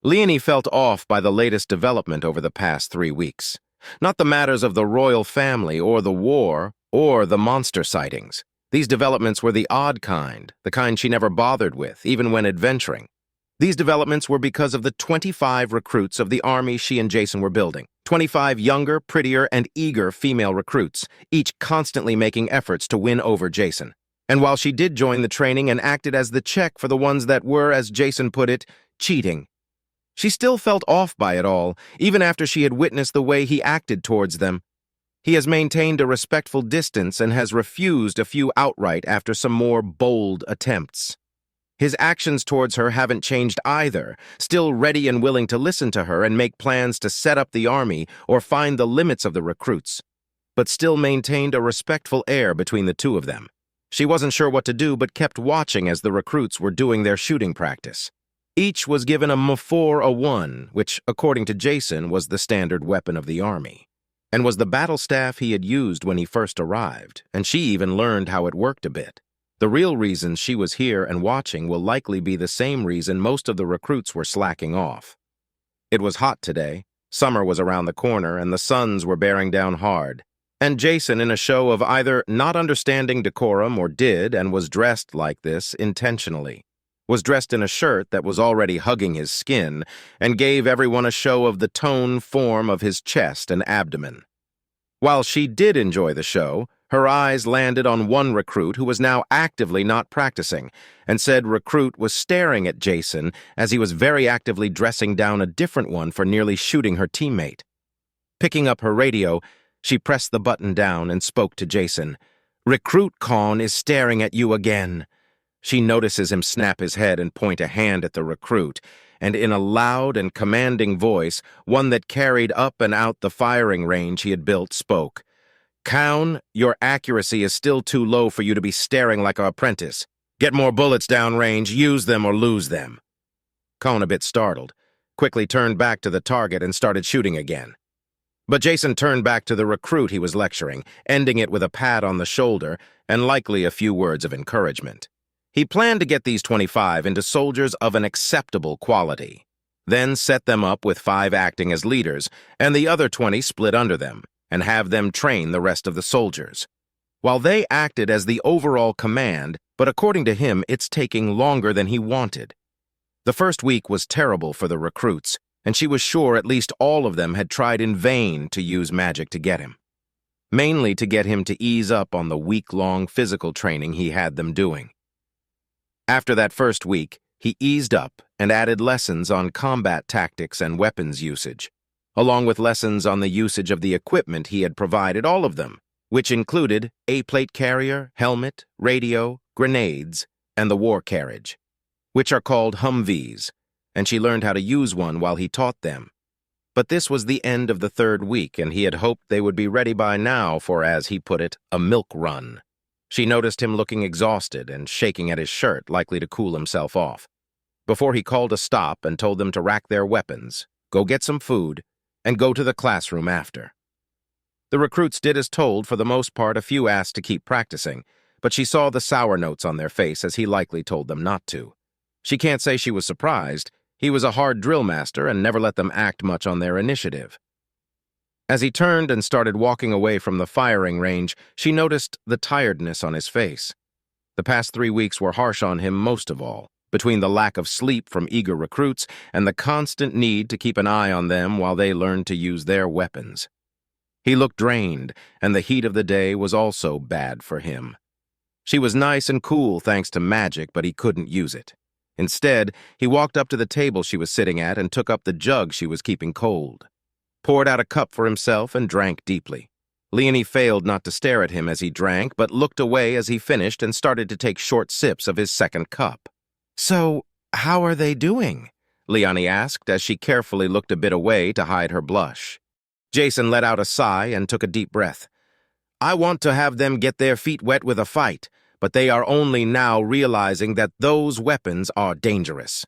Leani felt off by the latest development over the past 3 weeks. Not the matters of the royal family or the war or the monster sightings. These developments were the odd kind, the kind she never bothered with, even when adventuring. These developments were because of the 25 recruits of the army she and Jason were building. 25 younger, prettier, and eager female recruits, each constantly making efforts to win over Jason. And while she did join the training and acted as the check for the ones that were, as Jason put it, cheating, she still felt off by it all, even after she had witnessed the way he acted towards them. He has maintained a respectful distance and has refused a few outright after some more bold attempts. His actions towards her haven't changed either, still ready and willing to listen to her and make plans to set up the army or find the limits of the recruits, but still maintained a respectful air between the two of them. She wasn't sure what to do but kept watching as the recruits were doing their shooting practice. Each was given a M4A1, which, according to Jason, was the standard weapon of the army, and was the battle staff he had used when he first arrived, and she even learned how it worked a bit. The real reason she was here and watching will likely be the same reason most of the recruits were slacking off. It was hot today, summer was around the corner, and the suns were bearing down hard, and Jason, in a show of either not understanding decorum or did and was dressed like this intentionally, was dressed in a shirt that was already hugging his skin and gave everyone a show of the tone form of his chest and abdomen. While she did enjoy the show, her eyes landed on one recruit who was now actively not practicing, and said recruit was staring at Jason as he was very actively dressing down a different one for nearly shooting her teammate. Picking up her radio, she pressed the button down and spoke to Jason. "Recruit Khan is staring at you again." She notices him snap his head and point a hand at the recruit, and in a loud and commanding voice, one that carried up and out the firing range he had built, spoke. "Khan, your accuracy is still too low for you to be staring like an apprentice. Get more bullets downrange, use them or lose them." Khan, a bit startled, quickly turned back to the target and started shooting again. But Jason turned back to the recruit he was lecturing, ending it with a pat on the shoulder and likely a few words of encouragement. He planned to get these 25 into soldiers of an acceptable quality, then set them up with 5 acting as leaders, and the other 20 split under them, and have them train the rest of the soldiers. While they acted as the overall command, but according to him, it's taking longer than he wanted. The first week was terrible for the recruits, and she was sure at least all of them had tried in vain to use magic to get him. Mainly to get him to ease up on the week-long physical training he had them doing. After that first week, he eased up and added lessons on combat tactics and weapons usage, along with lessons on the usage of the equipment he had provided all of them, which included a plate carrier, helmet, radio, grenades, and the war carriage, which are called Humvees, and she learned how to use one while he taught them. But this was the end of the third week, and he had hoped they would be ready by now for, as he put it, a milk run. She noticed him looking exhausted and shaking at his shirt, likely to cool himself off, before he called a stop and told them to rack their weapons, go get some food, and go to the classroom after. The recruits did as told for the most part. A few asked to keep practicing, but she saw the sour notes on their face as he likely told them not to. She can't say she was surprised. He was a hard drill master and never let them act much on their initiative. As he turned and started walking away from the firing range, she noticed the tiredness on his face. The past 3 weeks were harsh on him most of all, between the lack of sleep from eager recruits and the constant need to keep an eye on them while they learned to use their weapons. He looked drained, and the heat of the day was also bad for him. She was nice and cool thanks to magic, but he couldn't use it. Instead, he walked up to the table she was sitting at and took up the jug she was keeping cold, poured out a cup for himself, and drank deeply. Leani failed not to stare at him as he drank, but looked away as he finished and started to take short sips of his second cup. "So, how are they doing?" Leani asked as she carefully looked a bit away to hide her blush. Jason let out a sigh and took a deep breath. "I want to have them get their feet wet with a fight, but they are only now realizing that those weapons are dangerous."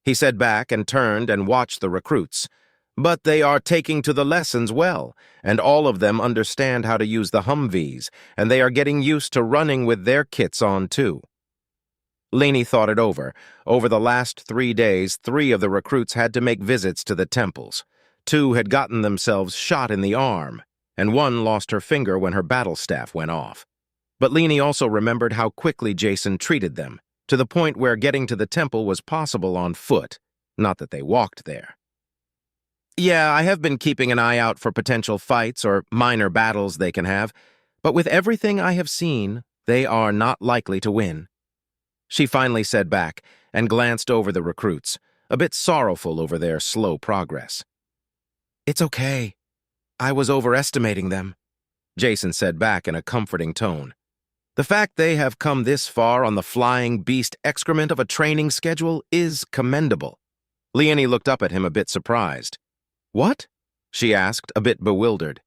He said back and turned and watched the recruits. "But they are taking to the lessons well, and all of them understand how to use the Humvees, and they are getting used to running with their kits on too." Leani thought it over. Over the last 3 days, 3 of the recruits had to make visits to the temples. 2 had gotten themselves shot in the arm, and 1 lost her finger when her battle staff went off. But Leani also remembered how quickly Jason treated them, to the point where getting to the temple was possible on foot, not that they walked there. Yeah, I have been keeping an eye out for potential fights or minor battles they can have, but with everything I have seen, they are not likely to win. She finally said back and glanced over the recruits, a bit sorrowful over their slow progress. It's okay. I was overestimating them, Jason said back in a comforting tone. The fact they have come this far on the flying beast excrement of a training schedule is commendable. Leani looked up at him a bit surprised. What? She asked, a bit bewildered.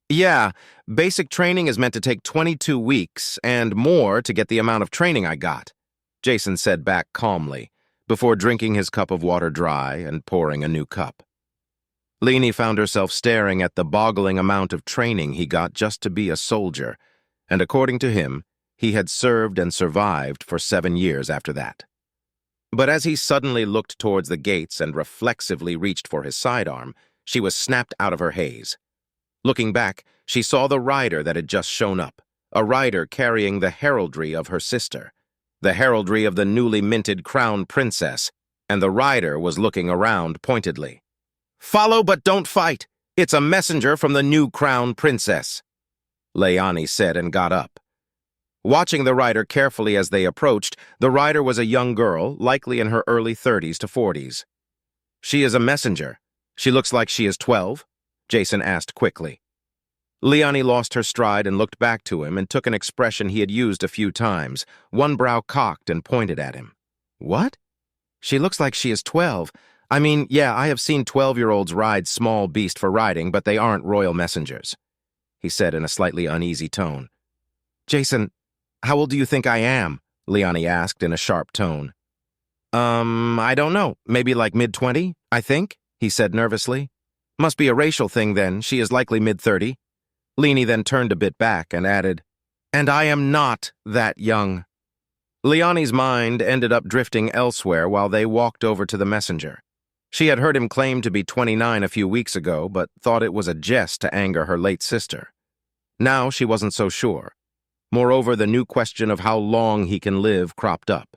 Yeah, basic training is meant to take 22 weeks and more to get the amount of training I got, Jason said back calmly, before drinking his cup of water dry and pouring a new cup. Leani found herself staring at the boggling amount of training he got just to be a soldier, and according to him, he had served and survived for 7 years after that. But as he suddenly looked towards the gates and reflexively reached for his sidearm, she was snapped out of her haze. Looking back, she saw the rider that had just shown up, a rider carrying the heraldry of her sister, the heraldry of the newly minted crown princess, and the rider was looking around pointedly. Follow but don't fight. It's a messenger from the new crown princess, Leani said and got up. Watching the rider carefully as they approached, the rider was a young girl, likely in her early 30s to 40s. She is a messenger. She looks like she is 12, Jason asked quickly. Leani lost her stride and looked back to him and took an expression he had used a few times, one brow cocked and pointed at him. What? She looks like she is 12. I mean, yeah, I have seen 12-year-olds ride small beast for riding, but they aren't royal messengers, he said in a slightly uneasy tone. Jason, how old do you think I am? Leani asked in a sharp tone. I don't know. Maybe like mid-20, I think, he said nervously. Must be a racial thing then. She is likely mid-30. Leani then turned a bit back and added, and I am not that young. Leani's mind ended up drifting elsewhere while they walked over to the messenger. She had heard him claim to be 29 a few weeks ago, but thought it was a jest to anger her late sister. Now she wasn't so sure. Moreover, the new question of how long he can live cropped up.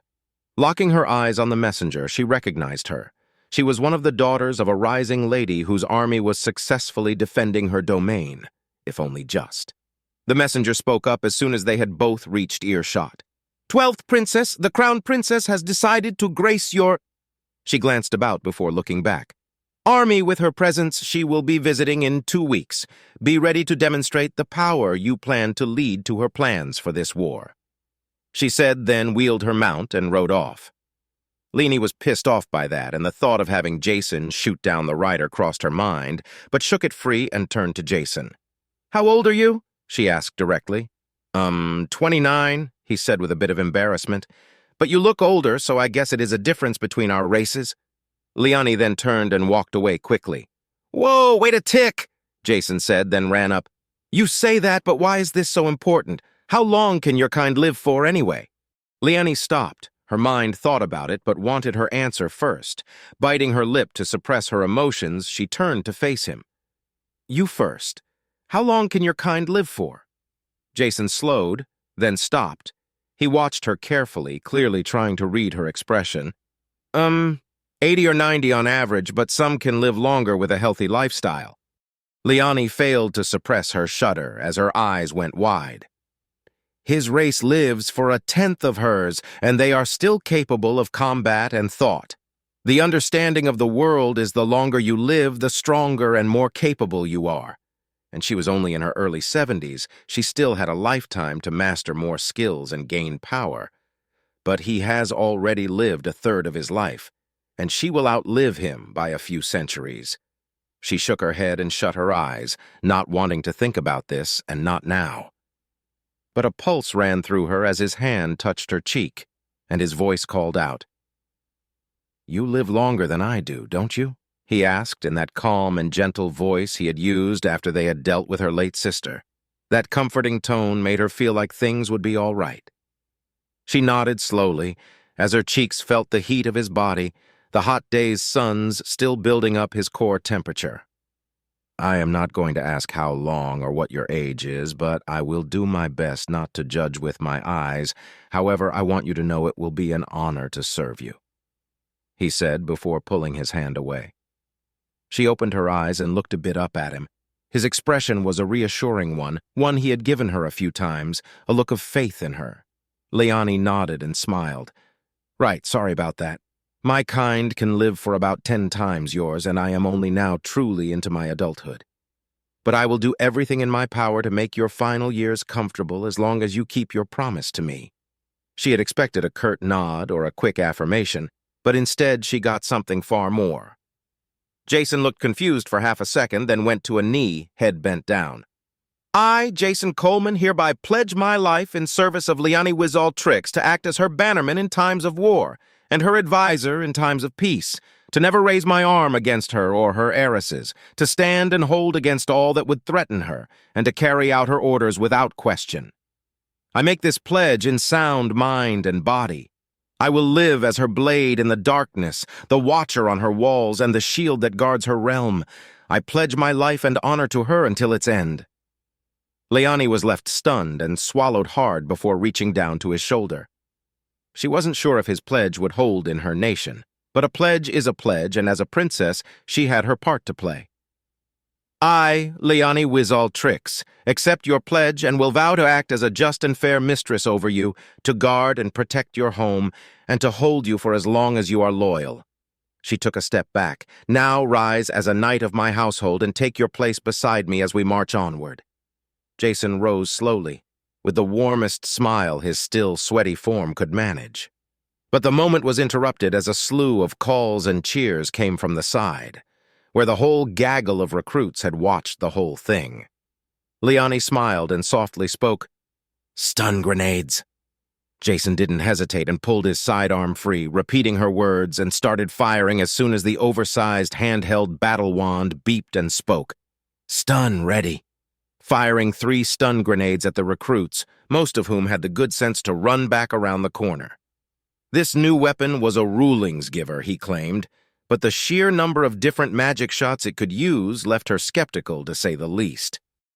Locking her eyes on the messenger, she recognized her. She was one of the daughters of a rising lady whose army was successfully defending her domain, if only just. The messenger spoke up as soon as they had both reached earshot. 12th Princess, the Crown Princess has decided to grace your... She glanced about before looking back. Army with her presence she will be visiting in 2 weeks. Be ready to demonstrate the power you plan to lead to her plans for this war. She said, then wheeled her mount and rode off. Leani was pissed off by that, and the thought of having Jason shoot down the rider crossed her mind, but shook it free and turned to Jason. How old are you? She asked directly. 29, he said with a bit of embarrassment. But you look older, so I guess it is a difference between our races. Leani then turned and walked away quickly. Whoa, wait a tick, Jason said, then ran up. You say that, but why is this so important? How long can your kind live for anyway? Leani stopped. Her mind thought about it, but wanted her answer first. Biting her lip to suppress her emotions, she turned to face him. You first. How long can your kind live for? Jason slowed, then stopped. He watched her carefully, clearly trying to read her expression. 80 or 90 on average, but some can live longer with a healthy lifestyle. Leani failed to suppress her shudder as her eyes went wide. His race lives for 1/10 of hers, and they are still capable of combat and thought. The understanding of the world is the longer you live, the stronger and more capable you are. And she was only in her early 70s, she still had a lifetime to master more skills and gain power. But he has already lived 1/3 of his life, and she will outlive him by a few centuries. She shook her head and shut her eyes, not wanting to think about this, and not now. But a pulse ran through her as his hand touched her cheek, and his voice called out. You live longer than I do, don't you? He asked in that calm and gentle voice he had used after they had dealt with her late sister. That comforting tone made her feel like things would be all right. She nodded slowly, as her cheeks felt the heat of his body, the hot day's suns still building up his core temperature. I am not going to ask how long or what your age is, but I will do my best not to judge with my eyes. However, I want you to know it will be an honor to serve you," he said before pulling his hand away. She opened her eyes and looked a bit up at him. His expression was a reassuring one he had given her a few times, a look of faith in her. Leani nodded and smiled. "Right, sorry about that. My kind can live for about 10 times yours, and I am only now truly into my adulthood. But I will do everything in my power to make your final years comfortable as long as you keep your promise to me." She had expected a curt nod or a quick affirmation, but instead she got something far more. Jason looked confused for half a second, then went to a knee, head bent down. "I, Jason Coleman, hereby pledge my life in service of Leani Wizall-Trix to act as her bannerman in times of war, and her advisor in times of peace, to never raise my arm against her or her heiresses, to stand and hold against all that would threaten her, and to carry out her orders without question. I make this pledge in sound mind and body. I will live as her blade in the darkness, the watcher on her walls, and the shield that guards her realm. I pledge my life and honor to her until its end." Leani was left stunned and swallowed hard before reaching down to his shoulder. She wasn't sure if his pledge would hold in her nation, but a pledge is a pledge, and as a princess, she had her part to play. "I, Leani Wizall-Trix, accept your pledge and will vow to act as a just and fair mistress over you, to guard and protect your home, and to hold you for as long as you are loyal." She took a step back. "Now rise as a knight of my household and take your place beside me as we march onward." Jason rose slowly, with the warmest smile his still sweaty form could manage. But the moment was interrupted as a slew of calls and cheers came from the side, where the whole gaggle of recruits had watched the whole thing. Leani smiled and softly spoke, "Stun grenades." Jason didn't hesitate and pulled his sidearm free, repeating her words, and started firing as soon as the oversized handheld battle wand beeped and spoke. "Stun ready," firing 3 stun grenades at the recruits, most of whom had the good sense to run back around the corner. This new weapon was a rulings giver, he claimed, but the sheer number of different magic shots it could use left her skeptical, to say the least.